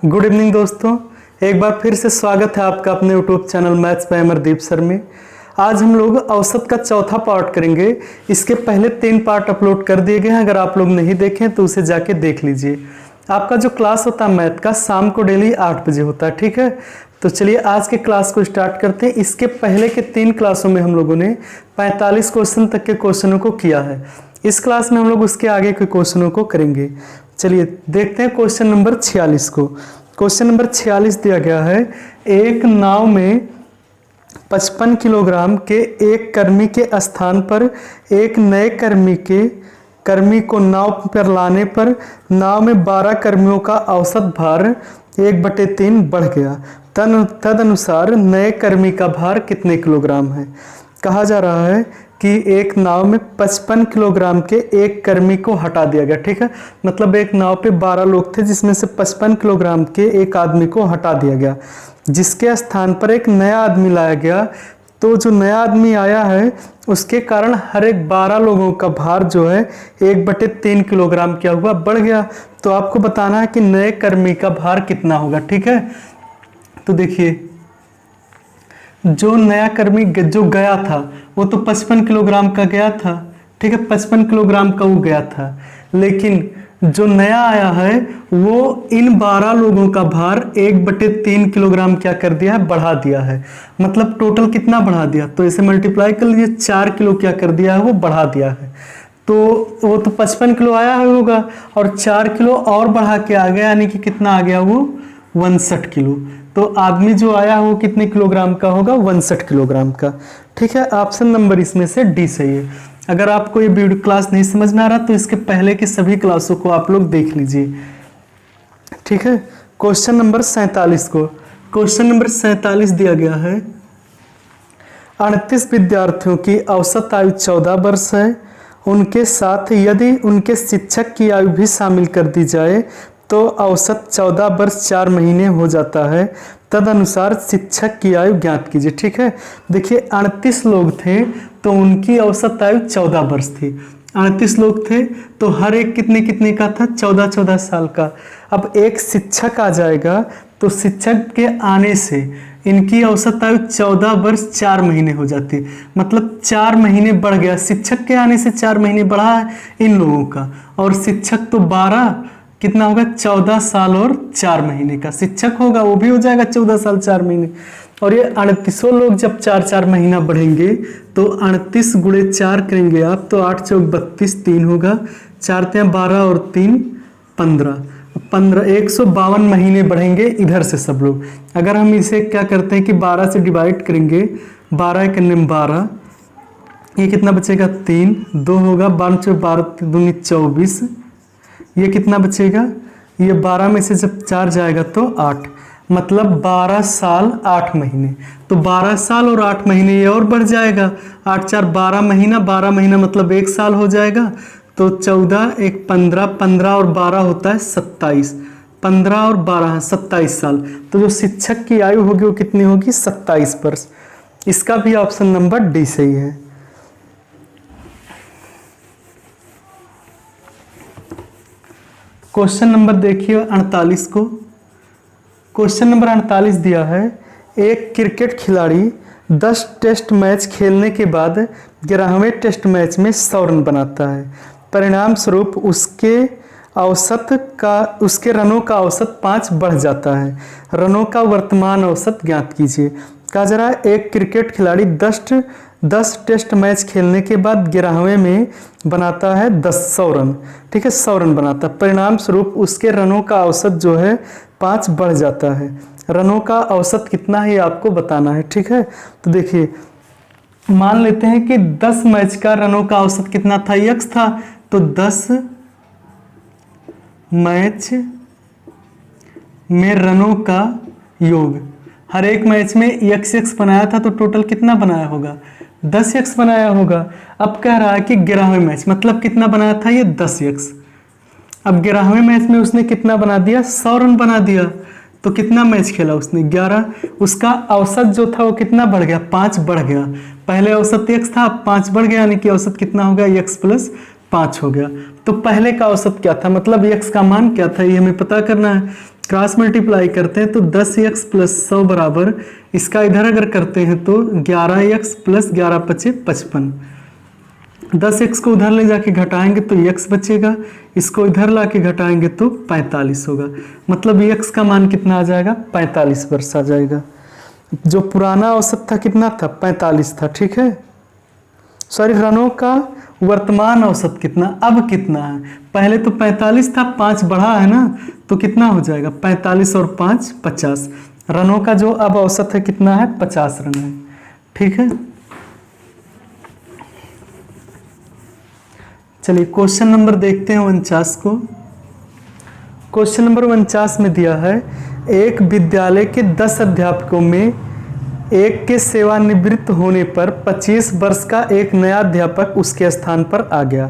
Good evening दोस्तों, एक बार फिर से स्वागत है आपका अपने YouTube channel maths by Amardeep sir में। आज हम लोग औसत का चौथा पार्ट करेंगे। इसके पहले 3 पार्ट अपलोड कर दिए गए हैं, अगर आप लोग नहीं देखें तो उसे जाके देख लीजिए। आपका जो क्लास होता है मैथ का शाम को डेली 8 बजे होता है, ठीक है। तो चलिए आज के क्लास को स्टार्ट करते हैं। इसके पहले के 3 क्लासों में हम लोगों ने 45 क्वेश्चन तक के क्वेश्चनों को किया है। इस क्लास में हम लोग उसके आगे के क्वेश्चनों को करेंगे। चलिए देखते हैं क्वेश्चन नंबर 46 को। क्वेश्चन नंबर 46 दिया गया है, एक नाव में 55 किलोग्राम के एक कर्मी के स्थान पर एक नए कर्मी को नाव पर लाने पर नाव में 12 कर्मियों का औसत भार 1/3 बढ़ गया। तदनुसार नए कर्मी का भार कितने किलोग्राम है। कहा जा रहा है कि एक नाव में 55 किलोग्राम के एक कर्मी को हटा दिया गया, ठीक है। मतलब एक नाव पे 12 लोग थे जिसमें से 55 किलोग्राम के एक आदमी को हटा दिया गया, जिसके स्थान पर एक नया आदमी लाया गया। तो जो नया आदमी आया है उसके कारण हर एक 12 लोगों का भार जो है 1/3 किलोग्राम क्या हुआ, बढ़ गया। तो आपको बताना है कि नए कर्मी का भार कितना होगा, ठीक है। तो देखिए, जो नया कर्मी जो गया था वो तो 55 किलोग्राम का गया था, ठीक है, 55 किलोग्राम का वो गया था। लेकिन जो नया आया है वो इन 12 लोगों का भार 1/3 किलोग्राम क्या कर दिया है, बढ़ा दिया है। मतलब टोटल कितना बढ़ा दिया, तो इसे मल्टीप्लाई कर लीजिए, 4 किलो क्या कर दिया है, वो बढ़ा दिया है। तो वो तो 55 किलो आया होगा और 4 किलो और बढ़ा के आ गया, यानी कि कितना आ गया, वो 62 किलो। तो आदमी जो आया वो कितने किलोग्राम का होगा, 62 किलोग्राम का, ठीक है। ऑप्शन नंबर इसमें से डी सही है। अगर आपको ये वीडियो क्लास नहीं समझ में आ रहा तो इसके पहले की सभी क्लासों को आप लोग देख लीजिए, ठीक है। क्वेश्चन नंबर 47 को, क्वेश्चन नंबर 47 दिया गया है, 38 विद्यार्थियों की औसत आयु 14 वर्ष है। उनके साथ यदि उनके शिक्षक की आयु भी शामिल कर दी जाए तो औसत 14 वर्ष 4 महीने हो जाता है। तदनुसार शिक्षक की आयु ज्ञात कीजिए, ठीक है। देखिए 38 लोग थे तो उनकी औसत आयु 14 वर्ष थी। 38 लोग थे तो हर एक कितने कितने का था, 14-14 साल का। अब एक शिक्षक आ जाएगा तो शिक्षक के आने से इनकी औसत आयु 14 वर्ष 4 महीने हो जाती, मतलब 4 महीने बढ़ गया। शिक्षक के आने से 4 महीने बढ़ा है इन लोगों का, और शिक्षक तो 12 कितना होगा, 14 साल और 4 महीने का शिक्षक होगा, वो भी हो जाएगा 14 साल 4 महीने। और ये 38 लोग जब 4-4 महीना बढ़ेंगे तो 38 गुणे 4 करेंगे आप तो 8 चौक 32, 3 होगा, 4 तियां 12 और 3 15, 152 महीने बढ़ेंगे इधर से सब लोग। अगर हम इसे क्या करते हैं कि 12 से डिवाइड करेंगे, 12 करने में 12, ये कितना बचेगा, 3, 2 होगा, 12 चौक 12 दूनी 24, ये कितना बचेगा, ये 12 में से जब 4 जाएगा तो 8, मतलब 12 साल 8 महीने। तो 12 साल और 8 महीने ये और बढ़ जाएगा, 8 4 12 महीना, 12 महीना मतलब 1 साल हो जाएगा। तो 14 1 15, 15 और 12 होता है 27, 15 और 12 27 साल। तो जो शिक्षक की आयु होगी वो कितनी होगी, 27 वर्ष। इसका भी ऑप्शन नंबर डी सही है। क्वेश्चन नंबर देखिए 48 को। क्वेश्चन नंबर 48 दिया है, एक क्रिकेट खिलाड़ी 10 टेस्ट मैच खेलने के बाद 11वें टेस्ट मैच में 100 रन बनाता है। परिणाम स्वरूप उसके रनों का औसत 5 बढ़ जाता है। रनों का वर्तमान औसत ज्ञात कीजिए। कहा जा रहा है एक क्रिकेट खिलाड़ी 10 टेस्ट मैच खेलने के बाद 11वें में बनाता है 100 रन, ठीक है, 100 रन बनाता है। परिणाम स्वरूप उसके रनों का औसत जो है 5 बढ़ जाता है। रनों का औसत कितना है आपको बताना है, ठीक है। तो देखिए, मान लेते हैं कि 10 मैच का रनों का औसत कितना था, x था। तो 10 मैच में रनों का योग, हर एक मैच में x बनाया था तो टोटल कितना बनाया होगा, 10x बनाया होगा। अब कह रहा है कि 11वें मैच, मतलब कितना बनाया था ये 10x। अब 11वें मैच में उसने कितना बना दिया, 100 रन बना दिया। तो कितना मैच खेला उसने, 11। उसका औसत जो था वो कितना बढ़ गया, 5 बढ़ गया। पहले औसत x था, अब 5 बढ़ गया, यानी कि औसत कितना हो गया, x + 5 हो गया। तो पहले का औसत क्या था, मतलब x का मान क्या था, ये हमें पता करना है। क्रॉस मल्टीप्लाई करते हैं तो 10x + 100 बराबर, इसका इधर अगर करते हैं तो 11x + 11 × 5 = 55। 10x को उधर ले जाके घटाएंगे तो x बचेगा, इसको इधर ला के घटाएंगे तो 45 होगा। मतलब x का मान कितना आ जाएगा, 45 वर्ष आ जाएगा। जो पुराना औसत था कितना था, 45 था, ठीक है। सॉरी, रनों का वर्तमान औसत कितना, अब कितना है, पहले तो 45 था, 5 बढ़ा है ना, तो कितना हो जाएगा, 45 और 5 50। रनों का जो अब औसत है कितना है, 50 रन है, ठीक है। चलिए क्वेश्चन नंबर देखते हैं 49 को। क्वेश्चन नंबर 49 में दिया है, एक विद्यालय के 10 अध्यापकों में एक के सेवानिवृत्त होने पर 25 वर्ष का एक नया अध्यापक उसके स्थान पर आ गया।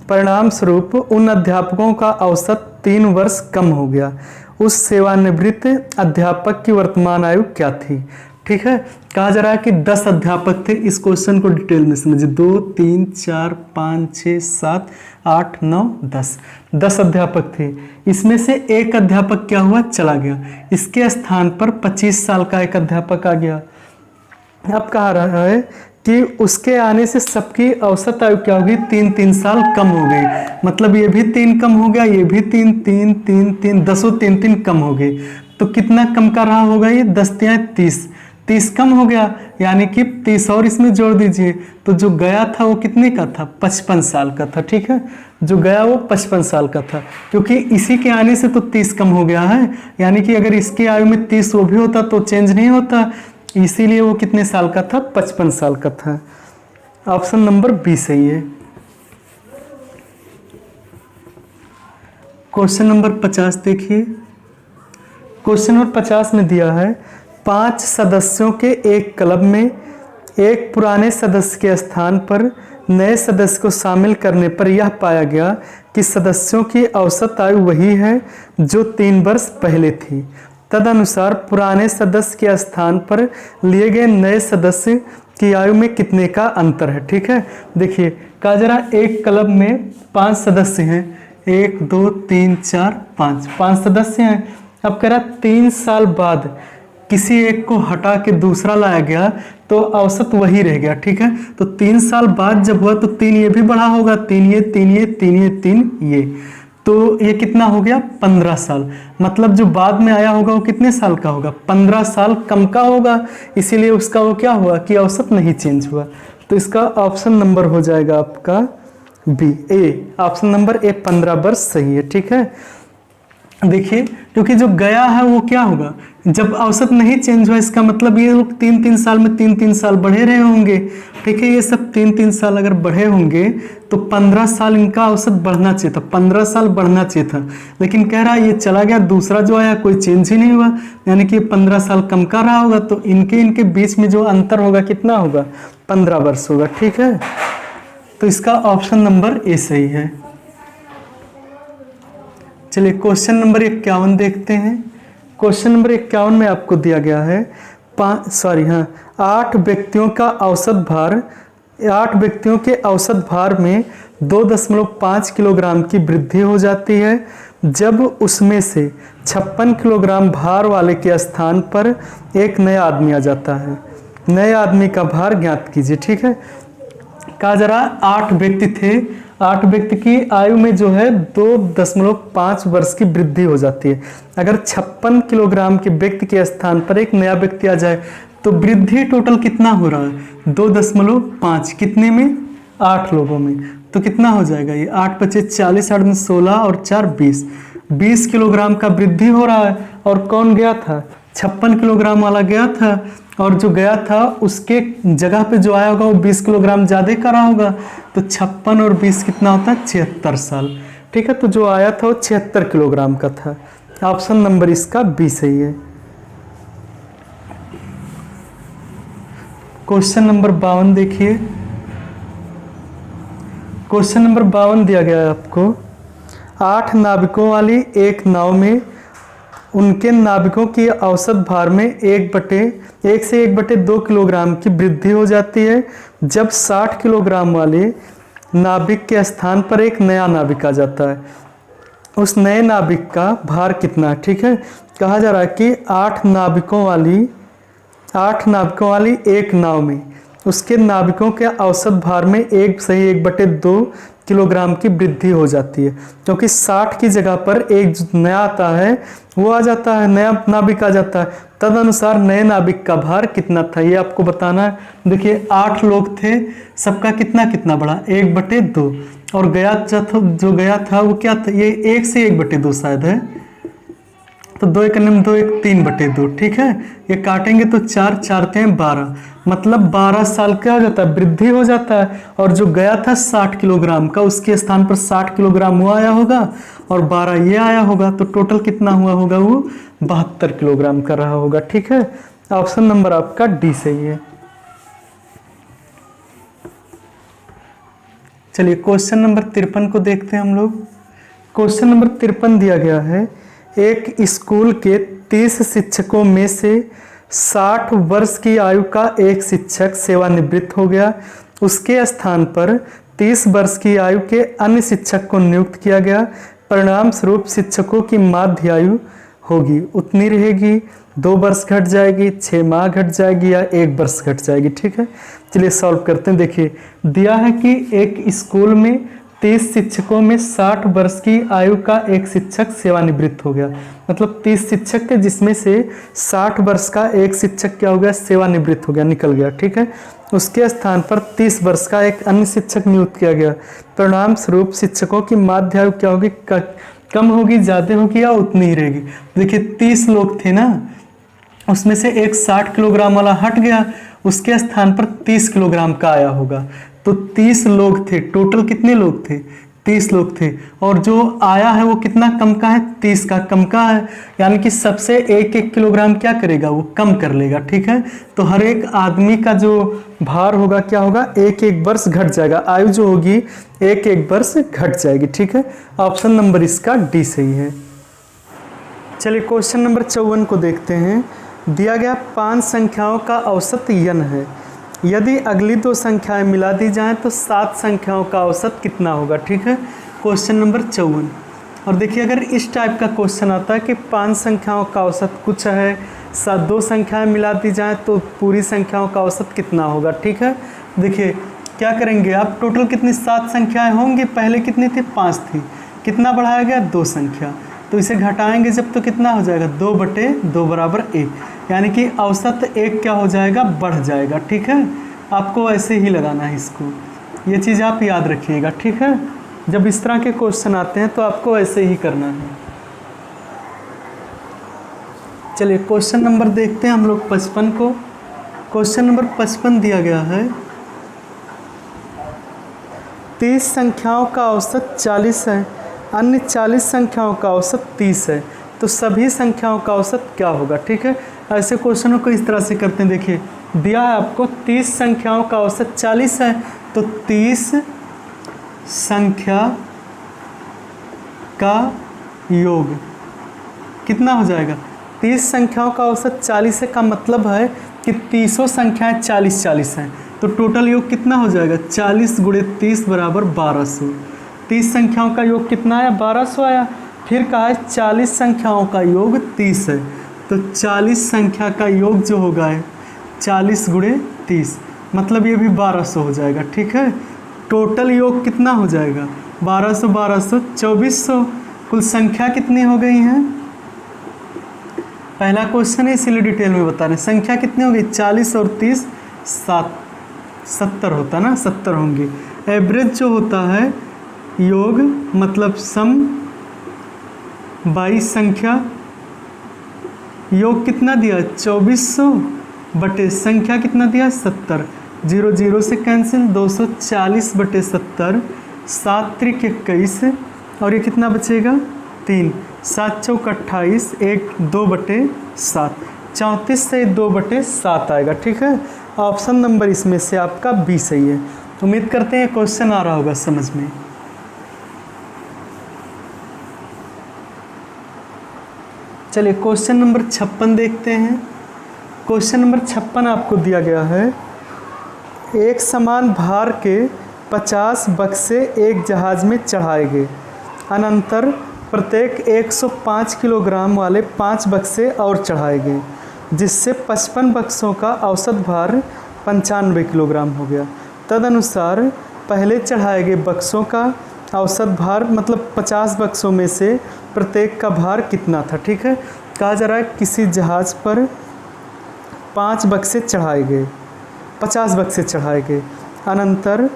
परिणाम स्वरूप उन अध्यापकों का औसत 3 वर्ष कम हो गया। उस सेवानिवृत्त अध्यापक की वर्तमान आयु क्या थी, ठीक है। कहा जा रहा है कि 10 अध्यापक थे, इस क्वेश्चन को डिटेल में समझिए। 2 3 4 5 6 7 8 9 10 अध्यापक थे। इसमें से एक अध्यापक क्या हुआ, चला गया, इसके स्थान पर 25 साल का एक अध्यापक आ गया। अब कहा रहा है कि उसके आने से सबकी औसत आयु क्या होगी, 3 साल कम हो गई। मतलब ये भी 3 कम हो गया, ये भी 3 3 3 3 10 3 कम हो गए। तो कितना कम का रहा होगा ये, 10 × 30 कम हो गया, यानी कि 30 और इसमें जोड़ दीजिए। तो जो गया था वो कितने का था, 55 साल का था, ठीक है। जो गया वो 55 साल का था, क्योंकि इसी के आने से तो 30 कम हो गया है, यानी कि अगर इसकी आयु में 30 वो भी होता तो चेंज नहीं होता, इसीलिए वो कितने साल का था, 55 साल का था। ऑप्शन नंबर बी सही है। क्वेश्चन नंबर 50 देखिए। क्वेश्चन नंबर 50 में दिया है, 5 सदस्यों के एक क्लब में एक पुराने सदस्य के स्थान पर नए सदस्य को शामिल करने पर यह पाया गया कि सदस्यों की औसत आयु वही है जो 3 वर्ष पहले थी। तदनुसार पुराने सदस्य के स्थान पर लिए गए नए सदस्य की आयु में कितने का अंतर है, ठीक है। देखिए कहा जा रहा, एक क्लब में 5 सदस्य हैं, 1 2 3 4 5 सदस्य हैं। अब कह रहा 3 साल बाद किसी एक को हटा के दूसरा लाया गया तो औसत वही रह गया, ठीक है। तो 3 साल बाद जब हुआ तो 3 ये भी बढ़ा होगा, 3 ये 3 ये 3 ये 3 ये, तो ये कितना हो गया, 15 साल। मतलब जो बाद में आया होगा वो कितने साल का होगा, 15 साल कम का होगा, इसीलिए उसका वो क्या हुआ कि औसत नहीं चेंज हुआ। तो इसका ऑप्शन नंबर हो जाएगा आपका B, A. Option number A 15 वर्ष सही है, ठीक है। देखिए क्योंकि जो गया है वो क्या होगा, जब औसत नहीं चेंज हुआ, इसका मतलब ये लोग 3 साल में 3 साल बढ़े रहे होंगे, ठीक है। ये सब 3 साल अगर बढ़े होंगे तो 15 साल इनका औसत बढ़ना चाहिए था, 15 साल बढ़ना चाहिए था। लेकिन कह रहा है ये चला गया, दूसरा जो आया कोई चेंज ही नहीं हुआ, यानी कि 15 साल कम का रहा होगा। तो इनके बीच में जो अंतर होगा कितना होगा, 15 वर्ष होगा, ठीक है। तो इसका ऑप्शन नंबर ए सही है। चलिए क्वेश्चन नंबर 51 देखते हैं। क्वेश्चन नंबर 51 में आपको दिया गया है 8 व्यक्तियों का औसत भार, 8 व्यक्तियों के औसत भार में 2.5 किलोग्राम की वृद्धि हो जाती है जब उसमें से 56 किलोग्राम भार वाले के स्थान पर एक नया आदमी आ जाता है। नए आदमी का भार ज्ञात कीजिए, ठीक है। कहा जा रहा 8 व्यक्ति थे, 8 व्यक्ति की आयु में जो है 2.5 वर्ष की वृद्धि हो जाती है। अगर 56 किलोग्राम के व्यक्ति के स्थान पर एक नया व्यक्ति आ जाए तो वृद्धि टोटल कितना हो रहा है, 2.5, कितने में, 8 लोगों में। तो कितना हो जाएगा ये, 8 × 5 = 40, 8 × 16 और 4 = 20 किलोग्राम का वृद्धि हो रहा है। और कौन गया था, 56 किलोग्राम वाला गया था, और जो गया था उसके जगह पे जो आया होगा वो 20 किलोग्राम ज़्यादा करा होगा। तो 56 और 20 कितना होता है, 76 साल, ठीक है। तो जो आया था वो 76 किलोग्राम का था। ऑप्शन नंबर इसका बी सही है। क्वेश्चन नंबर 52 देखिए। क्वेश्चन नंबर 52 दिया गया है आपको, 8 नाविकों वाली एक नाव में उनके नाविकों की औसत भार में 1 से 1/2 किलोग्राम की वृद्धि हो जाती है जब 60 किलोग्राम वाले नाभिक के स्थान पर एक नया नाभिक आ जाता है, उस नए नाभिक का भार कितना है। ठीक है, कहा जा रहा है कि 8 नाभिकों वाली एक नाव में उसके नाभिकों के औसत भार में 1/2 किलोग्राम की वृद्धि हो जाती है, क्योंकि 60 की जगह पर एक जो नया आता है वो आ जाता है, नया नाभिक आ जाता है। तदनुसार नए नाभिक का भार कितना था ये आपको बताना है। देखिए 8 लोग थे, सबका कितना कितना बढ़ा 1/2, और जो गया था वो क्या था, ये 1 से 1/2 शायद है, तो 2 1 2 1 3/2। ठीक है, ये काटेंगे तो 4 4 3 12, मतलब 12 साल का हो जाता है, वृद्धि हो जाता है। और जो गया था 60 किलोग्राम का, उसके स्थान पर 60 किलोग्राम वो आया होगा और 12 ये आया होगा, तो टोटल कितना हुआ होगा, वो 72 किलोग्राम का रहा होगा। ठीक है, ऑप्शन नंबर आपका डी सही है। चलिए क्वेश्चन नंबर 53 को देखते हैं हम लोग। क्वेश्चन नंबर 53 दिया गया है, एक स्कूल के 30 शिक्षकों में से 60 वर्ष की आयु का एक शिक्षक सेवानिवृत्त हो गया, उसके स्थान पर 30 वर्ष की आयु के अन्य शिक्षक को नियुक्त किया गया। परिणाम स्वरूप शिक्षकों की माध्य आयु होगी उतनी रहेगी, 2 वर्ष घट जाएगी, 6 माह घट जाएगी, या 1 वर्ष घट जाएगी। ठीक है, चलिए सॉल्व करते हैं। देखिए दिया है कि एक स्कूल में 30 शिक्षकों में 60 वर्ष की आयु का एक शिक्षक सेवानिवृत्त हो गया, मतलब 30 शिक्षक थे जिसमें से 60 वर्ष का एक शिक्षक क्या हो गया, सेवानिवृत्त हो गया, निकल गया। ठीक है, उसके स्थान पर 30 वर्ष का एक अन्य शिक्षक नियुक्त किया गया। परिणाम स्वरूप शिक्षकों की माध्य आयु क्या होगी, कम होगी, ज़्यादा होगी, या उतनी ही रहेगी। देखिए 30 लोग थे ना, उसमें से एक 60 किलोग्राम वाला हट गया, उसके स्थान पर 30 किलोग्राम का आया होगा, तो 30 लोग थे, टोटल कितने लोग थे, 30 लोग थे, और जो आया है वो कितना कम का है, 30 का कम का है, यानी कि सबसे 1-1 किलोग्राम क्या करेगा, वो कम कर लेगा। ठीक है, तो हर एक आदमी का जो भार होगा क्या होगा, 1-1 वर्ष घट जाएगा, आयु जो होगी 1-1 वर्ष घट जाएगी। ठीक है, ऑप्शन नंबर इसका डी सही है। चलिए क्वेश्चन नंबर 54 को देखते हैं। दिया गया 5 संख्याओं का औसत n है, यदि अगली 2 संख्याएं मिला दी जाएं तो 7 संख्याओं का औसत कितना होगा। ठीक है, क्वेश्चन नंबर 54। और देखिए अगर इस टाइप का क्वेश्चन आता है कि 5 संख्याओं का औसत कुछ है, 2 संख्याएं मिला दी जाएं तो पूरी संख्याओं का औसत कितना होगा। ठीक है, देखिए क्या करेंगे आप, टोटल कितनी 7 संख्याएं होंगी, पहले कितनी थी, 5 थी, कितना बढ़ाया गया, 2 संख्या, तो इसे घटाएंगे जब तो कितना हो जाएगा, 2/2 बराबर 1, यानी कि औसत 1 क्या हो जाएगा, बढ़ जाएगा। ठीक है, आपको ऐसे ही लगाना है इसको, ये चीज़ आप याद रखिएगा। ठीक है, जब इस तरह के क्वेश्चन आते हैं तो आपको ऐसे ही करना है। चलिए क्वेश्चन नंबर देखते हैं हम लोग 55 को। क्वेश्चन नंबर 55 दिया गया है, 30 संख्याओं का औसत 40 है, अन्य 40 संख्याओं का औसत 30 है, तो सभी संख्याओं का औसत क्या होगा। ठीक है, ऐसे क्वेश्चनों को इस तरह से करते हैं। देखिए दिया है आपको 30 संख्याओं का औसत 40 है, तो 30 संख्या का योग कितना हो जाएगा, 30 संख्याओं का औसत 40 है, का मतलब है कि 30 संख्याएं 40-40 हैं, तो टोटल योग कितना हो जाएगा, 40 × 30 बराबर 1200। 30 संख्याओं का योग कितना आया, 1200 आया। फिर कहा है 40 संख्याओं का योग 30 है, तो 40 संख्या का योग जो होगा है 40 × 30, मतलब ये भी 1200 हो जाएगा। ठीक है, टोटल योग कितना हो जाएगा, 1200 1200 2400। कुल संख्या कितनी हो गई हैं, पहला क्वेश्चन है इसीलिए डिटेल में बता रहे हैं। संख्या कितनी होगी, 40 और 30 70 होता ना, 70 होंगी। एवरेज जो होता है योग मतलब सम 22 संख्या, योग कितना दिया 2400 बटे संख्या कितना दिया 70, 0 0 से कैंसिल, 240 बटे 70, 7 त्रिक 21, और ये कितना बचेगा 3, 7 चौक 28, 1 2/7, 34 से 2/7 आएगा। ठीक है, ऑप्शन नंबर इसमें से आपका बी सही है। उम्मीद करते हैं क्वेश्चन आ रहा होगा समझ में। चलिए क्वेश्चन नंबर 56 देखते हैं। क्वेश्चन नंबर 56 आपको दिया गया है, एक समान भार के 50 बक्से एक जहाज़ में चढ़ाए गए। अनंतर प्रत्येक 105 किलोग्राम वाले 5 बक्से और चढ़ाए गए, जिससे 55 बक्सों का औसत भार 95 किलोग्राम हो गया। तदनुसार पहले चढ़ाए गए बक्सों का औसत भार मतलब 50 बक्सों में से प्रत्येक का भार कितना था। ठीक है, कहा जा रहा है किसी जहाज़ पर 5 बक्से चढ़ाए गए, 50 बक्से चढ़ाए गए। अनंतर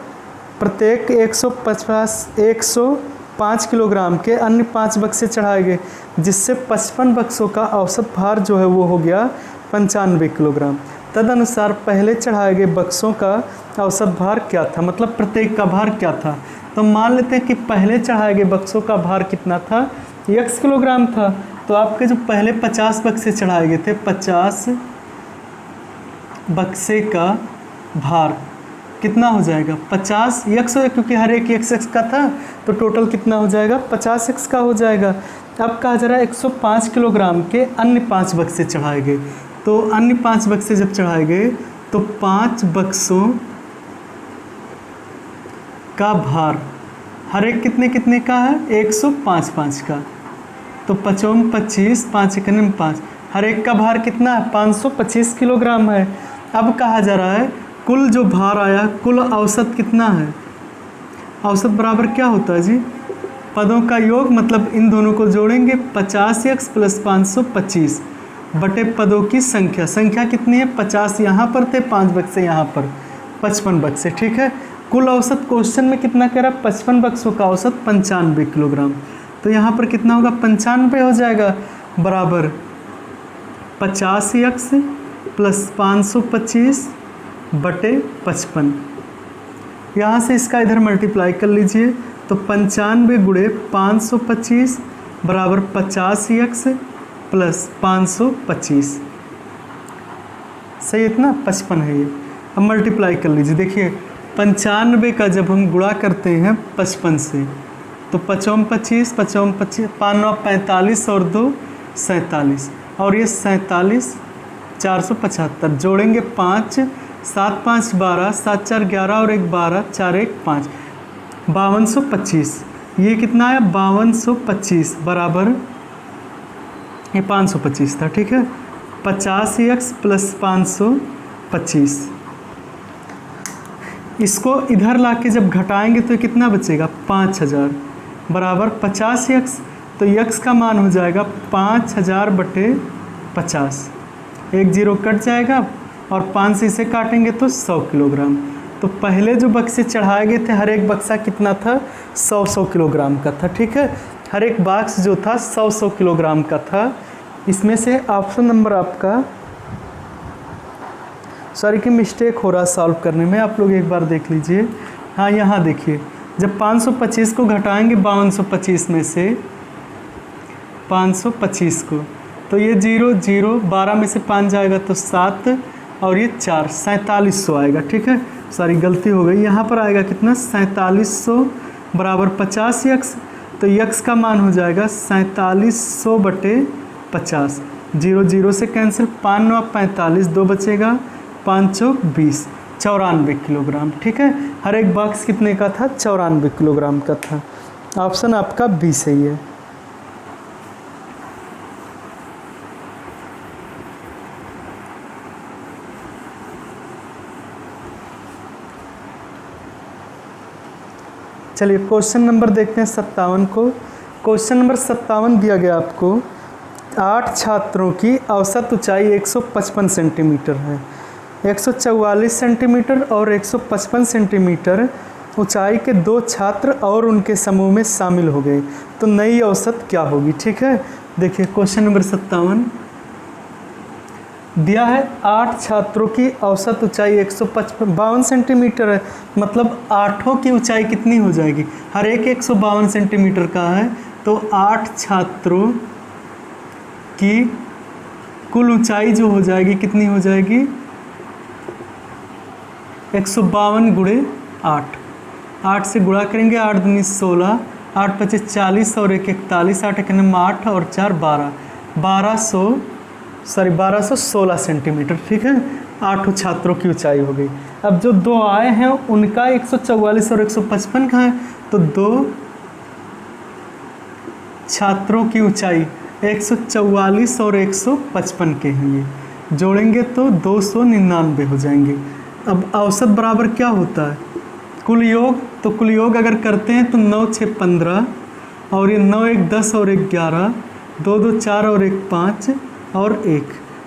प्रत्येक 105 किलोग्राम के अन्य 5 बक्से चढ़ाए गए, जिससे 55 बक्सों का औसत भार जो है वो हो गया 95 किलोग्राम। तदनुसार पहले चढ़ाए गए बक्सों का औसत भार क्या था, मतलब प्रत्येक का भार क्या था। तो मान लेते हैं कि पहले चढ़ाए गए बक्सों का भार कितना था, x किलोग्राम था। तो आपके जो पहले 50 बक्से चढ़ाए गए थे, 50 बक्से का भार कितना हो जाएगा 50 x हो, क्योंकि हर एक x का था तो टोटल कितना हो जाएगा 50x का हो जाएगा। अब कहा जा रहा है 105 किलोग्राम के अन्य 5 बक्से चढ़ाए गए। तो अन्य 5 बक्से जब चढ़ाए गए तो 5 बक्सों का भार हर एक कितने कितने का है 105 का। तो 55 25 5 1 5, हर एक का भार कितना है 525 किलोग्राम है। अब कहा जा रहा है कुल जो भार आया, कुल औसत कितना है। औसत बराबर क्या होता है जी, पदों का योग, मतलब इन दोनों को जोड़ेंगे 50x प्लस 525 बटे पदों की संख्या। संख्या कितनी है 50 यहाँ पर थे, 5 बक्से यहाँ पर, 55 बक्से। ठीक है, कुल औसत क्वेश्चन में कितना कह रहा है 55 बक्सों का औसत 95 किलोग्राम। तो यहाँ पर कितना होगा 95 हो जाएगा, बराबर 50x प्लस 525 बटे 55। यहाँ से इसका इधर मल्टीप्लाई कर लीजिए तो 95 गुणे 525 बराबर 50x प्लस 525, सही इतना 55 है ये। अब मल्टीप्लाई कर लीजिए, देखिए 95 का जब हम गुणा करते हैं 55 से तो 55 25 55 25 5 9 45 और 2 47, और ये 47 475 जोड़ेंगे 5 7 5 12 7 4 11 और 1 12 4 1 5 5225। ये कितना है 5225 बराबर ये 525 था। ठीक है, 50x प्लस 525, इसको इधर लाके जब घटाएंगे तो कितना बचेगा 5000 बराबर 50x। तो x का मान हो जाएगा 5000 बटे 50, 1 0 कट जाएगा और 5 से इसे काटेंगे तो 100 किलोग्राम। तो पहले जो बक्से चढ़ाए गए थे हर एक बक्सा कितना था 100 किलोग्राम का था। ठीक है, हर एक बॉक्स जो था 100 किलोग्राम का था। इसमें से ऑप्शन नंबर आपका, सॉरी कि मिस्टेक हो रहा सॉल्व करने में, आप लोग एक बार देख लीजिए। हाँ यहाँ देखिए, जब 525 को घटाएंगे 5225 में से 525 को, तो ये 0 0 12 में से 5 जाएगा तो 7 और ये 4 4700 आएगा। ठीक है, सॉरी गलती हो गई, यहाँ पर आएगा कितना 4700 बराबर 50x। तो x का मान हो जाएगा 4700 बटे 50, 0 0 से कैंसिल, 5 9 45, 2 बचेगा 5 चौक 20, 94 किलोग्राम। ठीक है, हर एक बॉक्स कितने का था 94 किलोग्राम का था। ऑप्शन आपका बी सही है। चलिए क्वेश्चन नंबर देखते हैं 57 को। क्वेश्चन नंबर 57 दिया गया आपको, 8 छात्रों की औसत ऊंचाई 155 सेंटीमीटर है। 144 सेंटीमीटर और 155 सेंटीमीटर ऊंचाई के 2 छात्र और उनके समूह में शामिल हो गए, तो नई औसत क्या होगी। ठीक है, देखिए क्वेश्चन नंबर 57 दिया है, 8 छात्रों की औसत ऊंचाई 152 सेंटीमीटर है, मतलब 8 की ऊंचाई कितनी हो जाएगी, हर एक 152 सेंटीमीटर का है, तो 8 छात्रों की कुल ऊंचाई जो हो जाएगी कितनी हो जाएगी 152 गुणे 8, 8 से गुणा करेंगे 8 दूनी 16, 8 25 40 और 1 41, 8 1 8 और 4 12, 1216 सेंटीमीटर। ठीक है, 8 छात्रों की ऊंचाई हो गई। अब जो 2 आए हैं उनका 144 और 155 का है, तो 2 छात्रों की ऊंचाई 144 और 155 के हैं, ये जोड़ेंगे तो 299 हो जाएंगे। अब औसत बराबर क्या होता है? कुल योग। तो कुल योग अगर करते हैं तो 9 6 15 और ये 9 1 10 और 1 11, 2 2 4 और 1 5 और 1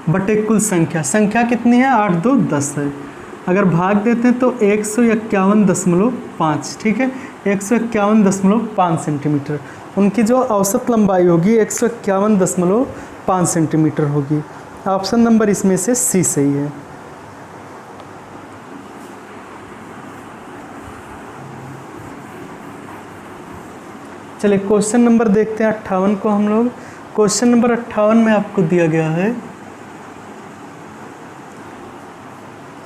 बटे कुल संख्या कितनी है? 8 2 10 है। अगर भाग देते हैं तो 151.5, ठीक है, 151.5 सेंटीमीटर। उनकी जो औसत लंबाई होगी 151.5 सेंटीमीटर होगी। ऑप्शन नंबर इसमें से सी सही है। चलिए क्वेश्चन नंबर देखते हैं 58 को हम लोग। क्वेश्चन नंबर 58 में आपको दिया गया है,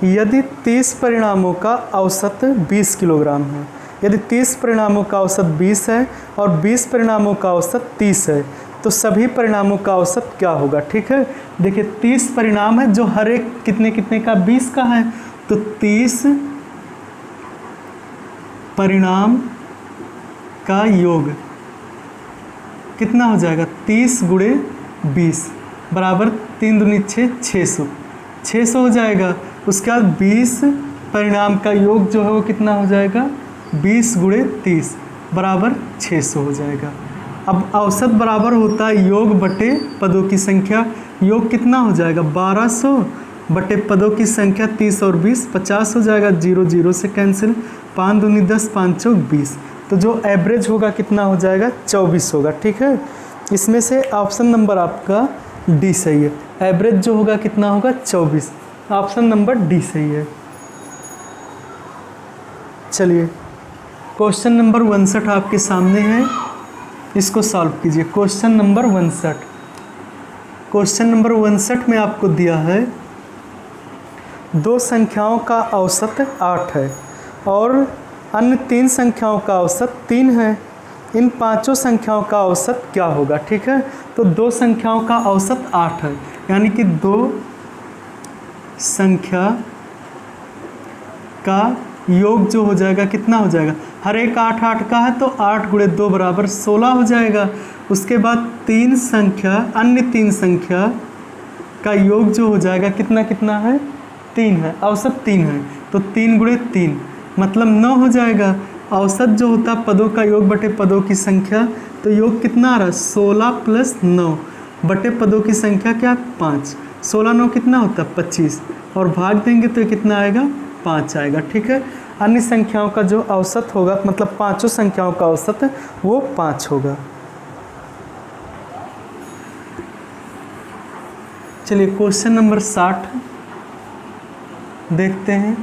यदि 30 परिणामों का औसत 20 किलोग्राम है, यदि 30 परिणामों का औसत 20 है और 20 परिणामों का औसत 30 है, तो सभी परिणामों का औसत क्या होगा? ठीक है, देखिए 30 परिणाम है जो हर एक कितने कितने का 20 का है, तो 30 परिणाम का योग कितना हो जाएगा? 30 गुणे 20 बराबर 3 दूनी 6, 600 हो जाएगा। उसके बाद 20 परिणाम का योग जो है वो कितना हो जाएगा? 20 गुणे 30 बराबर 600 हो जाएगा। अब औसत बराबर होता है योग बटे पदों की संख्या। योग कितना हो जाएगा? 1200 बटे पदों की संख्या 30 और 20 50 हो जाएगा। 0 0 से कैंसिल, 5 दूनी 10, 5 चौक 20। तो जो एवरेज होगा कितना हो जाएगा? 24 होगा। ठीक है, इसमें से ऑप्शन नंबर आपका डी सही है। एवरेज जो होगा कितना होगा? 24। ऑप्शन नंबर डी सही है। चलिए क्वेश्चन नंबर 59 आपके सामने है, इसको सॉल्व कीजिए। क्वेश्चन नंबर 59, क्वेश्चन नंबर 59 में आपको दिया है 2 संख्याओं का औसत 8 है और अन्य 3 संख्याओं का औसत 3 है। इन पांचों संख्याओं का औसत क्या होगा? ठीक है, तो 2 संख्याओं का औसत 8 है, यानी कि 2 संख्या का योग जो हो जाएगा कितना हो जाएगा? हर एक 8 8 का है, तो 8 गुणे 2 बराबर 16 हो जाएगा। उसके बाद 3 संख्या, अन्य 3 संख्या का योग जो हो जाएगा कितना कितना है? 3 है, औसत 3 है, तो 3 गुणे 3 मतलब 9 हो जाएगा। औसत जो होता है पदों का योग बटे पदों की संख्या, तो योग कितना आ रहा है? 16 प्लस 9 बटे पदों की संख्या क्या? 5। 16 9 कितना होता है? 25, और भाग देंगे तो कितना आएगा? 5 आएगा। ठीक है, अन्य संख्याओं का जो औसत होगा, मतलब पांचों संख्याओं का औसत वो 5 होगा। चलिए क्वेश्चन नंबर 60 देखते हैं।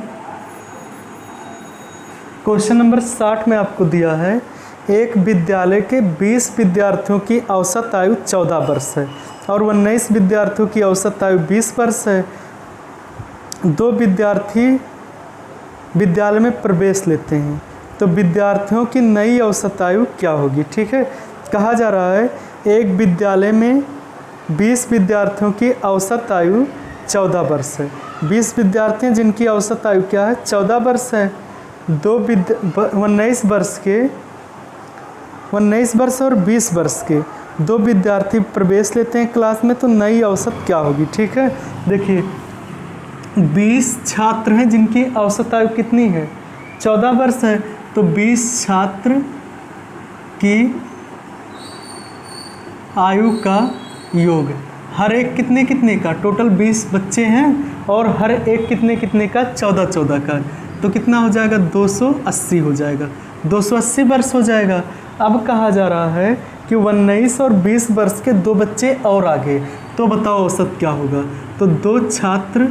क्वेश्चन नंबर 60 में आपको दिया है, एक विद्यालय के 20 विद्यार्थियों की औसत आयु 14 वर्ष है और 19 विद्यार्थियों की औसत आयु 20 वर्ष है। 2 विद्यार्थी विद्यालय में प्रवेश लेते हैं, तो विद्यार्थियों की नई औसत आयु क्या होगी? ठीक है, कहा जा रहा है एक विद्यालय में 20 विद्यार्थियों की औसत आयु 14 वर्ष है। 20 विद्यार्थी हैं जिनकी औसत आयु क्या है? 14 वर्ष है। 19 वर्ष और 20 वर्ष के 2 विद्यार्थी प्रवेश लेते हैं क्लास में, तो नई औसत क्या होगी? ठीक है, देखिए 20 छात्र हैं जिनकी औसत आयु कितनी है? 14 वर्ष है, तो 20 छात्र की आयु का योग, हर एक कितने कितने का? टोटल 20 बच्चे हैं और हर एक कितने कितने का? 14 14 का, तो कितना हो जाएगा? 280 हो जाएगा। 280 वर्ष हो जाएगा। अब कहा जा रहा है कि 19 और 20 वर्ष के 2 बच्चे और आगे, तो बताओ औसत क्या होगा? तो 2 छात्र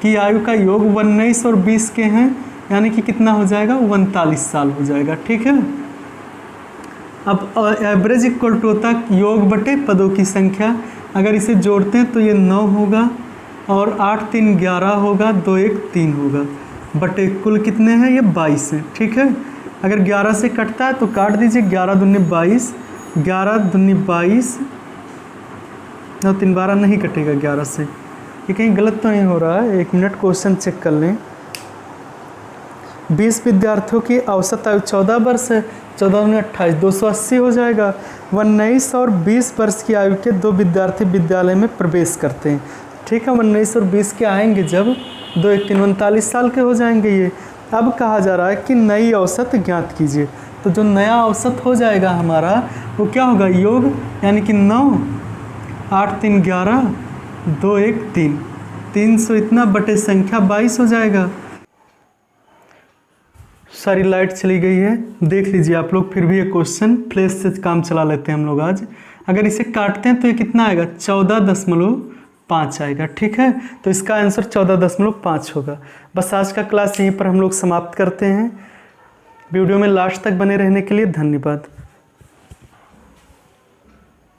की आयु का योग 19 और 20 के हैं, यानी कि कितना हो जाएगा? 39 साल हो जाएगा। ठीक है, अब एवरेज इक्वल टू होता है योग बटे पदों की संख्या। अगर इसे जोड़ते हैं तो ये 9 होगा और 8 3 11 होगा, 2 1 3 होगा, बटे कुल कितने हैं? ये 22 हैं। ठीक है, अगर 11 से कटता है तो काट दीजिए। 11 दूनी 22, 11 दूनी 22, 9 3 12 नहीं कटेगा 11 से, ये कहीं गलत तो नहीं हो रहा है? 1 मिनट क्वेश्चन चेक कर लें। 20 विद्यार्थियों की औसत आयु 14 वर्ष है, 14 में 28, 280 हो जाएगा। 19 और 20 वर्ष की आयु के 2 विद्यार्थी विद्यालय में प्रवेश करते हैं। ठीक है, 19 और 20 के आएंगे जब 2 1 3 39 साल के हो जाएंगे ये। अब कहा जा रहा है कि नई औसत ज्ञात कीजिए। तो जो नया औसत हो जाएगा हमारा वो क्या होगा? योग, यानी कि 9 8 3 11 2 1 3, 300 इतना बटे संख्या 22 हो जाएगा। सारी लाइट चली गई है, देख लीजिए आप लोग। फिर भी ये क्वेश्चन फ्लैश से काम चला लेते हैं हम लोग आज। अगर इसे काटते हैं तो ये कितना आएगा? 14.5 आएगा। ठीक है, तो इसका आंसर 14.5 होगा। बस आज का क्लास यहीं पर हम लोग समाप्त करते हैं। वीडियो में लास्ट तक बने रहने के लिए धन्यवाद।